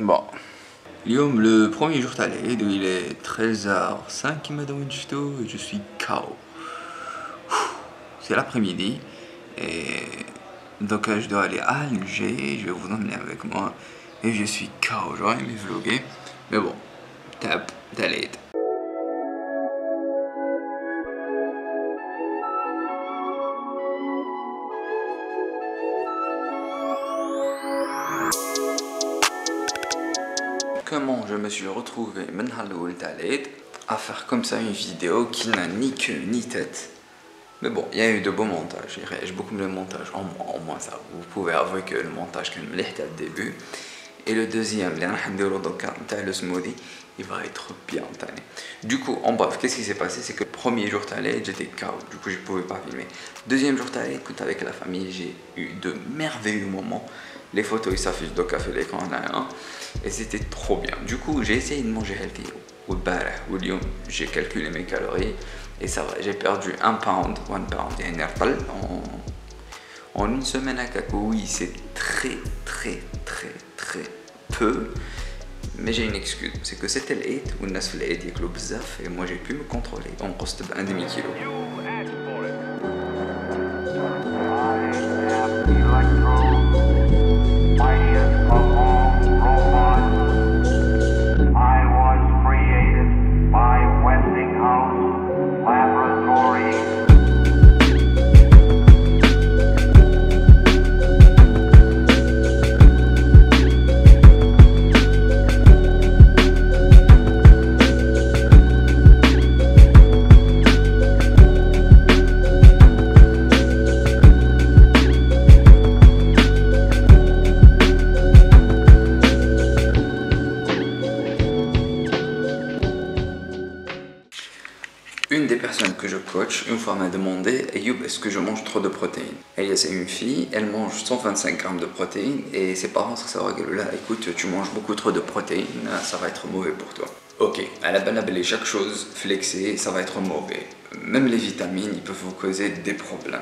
Bon, اليوم le premier jour t'allais, il est 13h05 qui m'a donné et je suis KO. C'est l'après-midi et donc je dois aller à Alger, je vais vous emmener avec moi et je suis KO, j'aurais aimé vlogger, mais bon, t'allais. Comment je me suis retrouvé à faire comme ça une vidéo qui n'a ni queue ni tête. Mais bon, il y a eu de beaux montages, il réagit beaucoup de montage, au moins ça. Vous pouvez avouer que le montage quand même au début. Et le deuxième, le smoothie, il va être bien tanné. Du coup, en bref, qu'est-ce qui s'est passé? C'est que le premier jour j'étais KO, du coup je ne pouvais pas filmer. Deuxième jour écoute, avec la famille, j'ai eu de merveilleux moments. Les photos ils s'affichent de café l'écran et c'était trop bien. Du coup, j'ai essayé de manger healthy. J'ai calculé mes calories et ça va, j'ai perdu 1 pound, en une semaine à Kako. Oui, c'est très peu, mais j'ai une excuse, c'est que c'était l'Aid ou le nas l'Aid yaklo bzaf et moi j'ai pu me contrôler en coste d'un demi-kilo. Une des personnes que je coach, une fois m'a demandé Ayoub, est-ce que je mange trop de protéines? Elle, c'est une fille, elle mange 125 grammes de protéines et ses parents se savoir que là, écoute, tu manges beaucoup trop de protéines, ça va être mauvais pour toi. Ok, à la banale, chaque chose flexée, ça va être mauvais. Même les vitamines, ils peuvent vous causer des problèmes.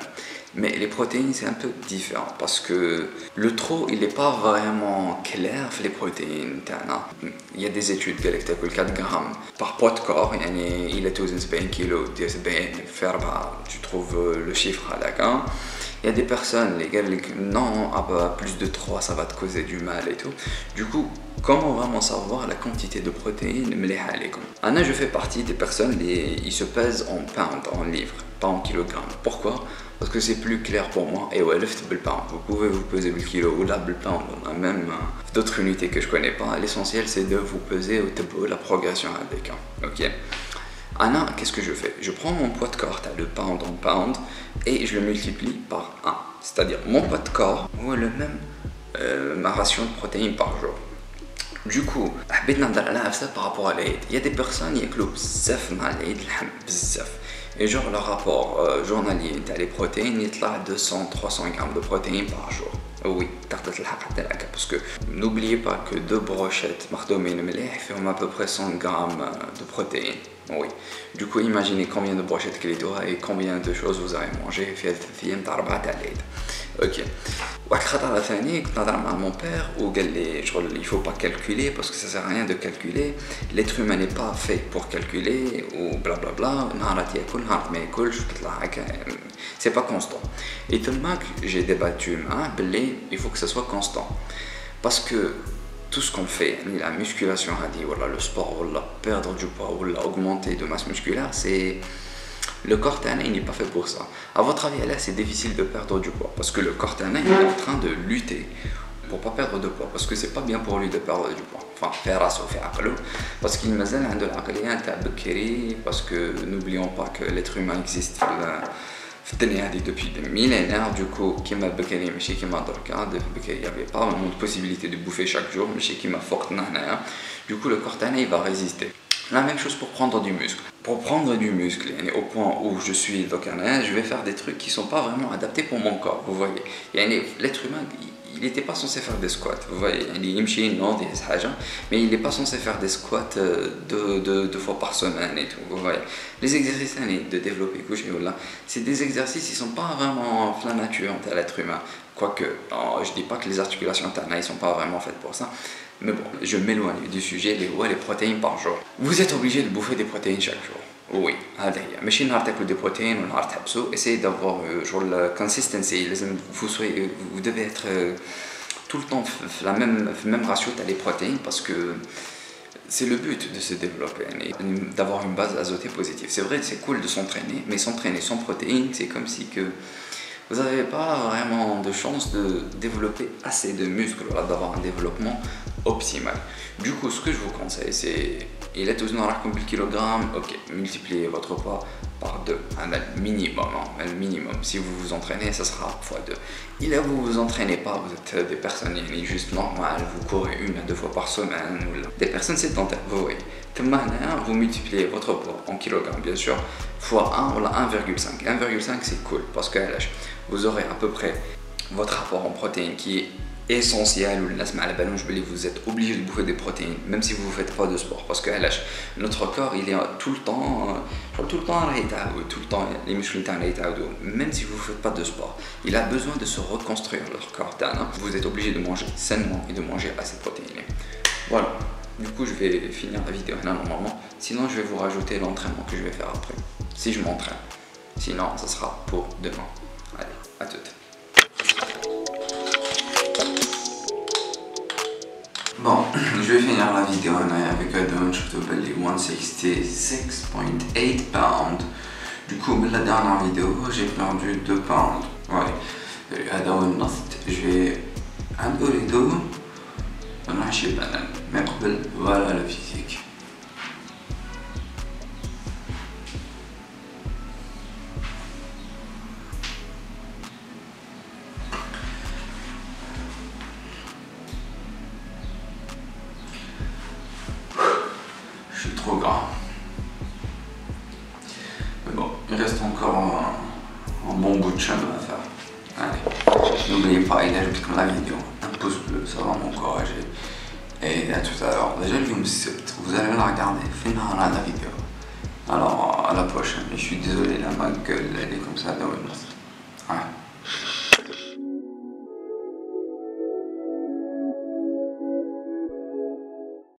Mais les protéines, c'est un peu différent parce que le trop, il n'est pas vraiment clair les protéines. Il y a des études qui disent que 4 grammes par poids de corps, il est 70 kg, tu trouves le chiffre à la gamme. Il y a des personnes qui disent non, à plus de 3, ça va te causer du mal et tout. Du coup, comment vraiment savoir la quantité de protéines? Anna, je fais partie des personnes qui se pèsent en pounds, en livres, pas en kilogrammes. Pourquoi? Parce que c'est plus clair pour moi. Et ouais, vous pouvez vous peser le kilo ou là, le pound, même d'autres unités que je connais pas. L'essentiel, c'est de vous peser au la progression avec. Ok. Anna, qu'est-ce que je fais? Je prends mon poids de corps, le pound en pound, et je le multiplie par 1. C'est-à-dire, mon poids de corps ou le même ma ration de protéines par jour. Du coup, par rapport à l'Aid, il y a des personnes qui ont bzaf dans l'Aid, et genre le rapport journalier les protéines, il est à 200-300 grammes de protéines par jour. Oui, parce que n'oubliez pas que 2 brochettes font à peu près 100 grammes de protéines. Oui. Du coup, imaginez combien de brochettes qu'il y aura et combien de choses vous avez mangé. Ok. Mon père il faut pas calculer parce que ça sert à rien de calculer. L'être humain n'est pas fait pour calculer ou blablabla. C'est pas constant. Et tellement que j'ai débattu, il faut que ça soit constant parce que tout ce qu'on fait, la musculation, le sport, perdre du poids ou augmenter de masse musculaire, c'est le corps il n'est pas fait pour ça. À votre avis, là, c'est difficile de perdre du poids parce que le corps il est en train de lutter pour pas perdre de poids parce que c'est pas bien pour lui de perdre du poids. Enfin, faire raso, faire aqlo, parce qu'il m'a dit parce que n'oublions pas que l'être humain existe depuis des millénaires. Du coup, il n'y avait pas vraiment de possibilité de bouffer chaque jour, mais qui m'a fort. Du coup, le corps il va résister. La même chose pour prendre du muscle. Pour prendre du muscle, au point où je suis, je vais faire des trucs qui ne sont pas vraiment adaptés pour mon corps. Vous voyez, l'être humain, il n'était pas censé faire des squats. Vous voyez, mais il n'est pas censé faire des squats 2 fois par semaine et tout. Vous voyez, les exercices de développer couche, c'est des exercices qui ne sont pas vraiment la nature de l'être humain. Quoique, je dis pas que les articulations ne sont pas vraiment faites pour ça. Mais bon, je m'éloigne du sujet, les protéines par jour. Vous êtes obligé de bouffer des protéines chaque jour. Oui, ماشي نهار تاكلوا des protéines ونهار تحبسوا. Essayez d'avoir genre la consistency. Vous devez être tout le temps la même ratio t'as les protéines parce que c'est le but de se développer, d'avoir une base azotée positive. C'est vrai, c'est cool de s'entraîner, mais s'entraîner sans protéines, c'est comme si que vous n'avez pas vraiment de chance de développer assez de muscles, d'avoir un développement optimal. Du coup, ce que je vous conseille, c'est il est le kilogramme, ok, multipliez votre poids par 2, un minimum, minimum. Si vous vous entraînez, ça sera x2. Et là, vous vous entraînez pas, vous êtes des personnes juste normales, vous courez 1 à 2 fois par semaine, ou des personnes sédentaires, vous voyez. Vous multipliez votre poids en kilogrammes, bien sûr, fois 1 ou 1,5. 1,5 c'est cool parce que vous aurez à peu près votre rapport en protéines qui est essentiel, ou vous êtes obligé de bouffer des protéines même si vous ne faites pas de sport parce que notre corps il est tout le temps les muscles même si vous ne faites pas de sport, il a besoin de se reconstruire notre corps. Vous êtes obligé de manger sainement et de manger assez protéiné. Voilà, du coup je vais finir la vidéo là normalement, sinon je vais vous rajouter l'entraînement que je vais faire après si je m'entraîne, sinon ça sera pour demain. Allez, à toutes. Bon, je vais finir la vidéo avec un je te les 166.8 pounds. Du coup, la dernière vidéo, j'ai perdu 2 pounds. Ouais, je vais un peu les deux. Mais voilà le physique. Je suis trop gras. Mais bon, il reste encore un bon bout de chemin à faire. Allez, n'oubliez pas, il ajoute comme la vidéo un pouce bleu, ça va m'encourager. Et à tout à l'heure. Déjà, vous allez la regarder, finir la vidéo. Alors, à la prochaine. Je suis désolé, là, ma gueule, elle est comme ça. Ouais.